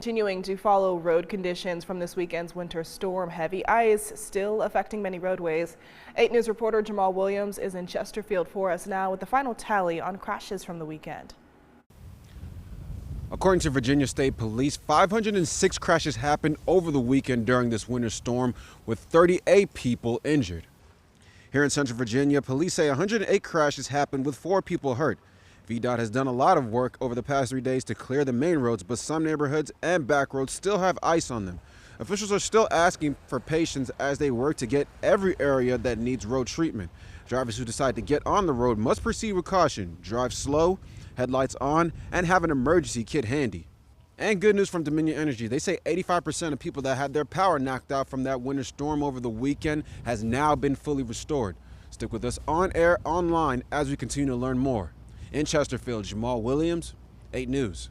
Continuing to follow road conditions from this weekend's winter storm, heavy ice still affecting many roadways. 8 News reporter Jamal Williams is in Chesterfield for us now with the final tally on crashes from the weekend. According to Virginia State Police, 506 crashes happened over the weekend during this winter storm, with 38 people injured. Here in Central Virginia, police say 108 crashes happened with 4 people hurt. VDOT has done a lot of work over the past 3 days to clear the main roads, but some neighborhoods and back roads still have ice on them. Officials are still asking for patience as they work to get every area that needs road treatment. Drivers who decide to get on the road must proceed with caution, drive slow, headlights on, and have an emergency kit handy. And good news from Dominion Energy. They say 85% of people that had their power knocked out from that winter storm over the weekend has now been fully restored. Stick with us on air, online, as we continue to learn more. In Chesterfield, Jamal Williams, 8 News.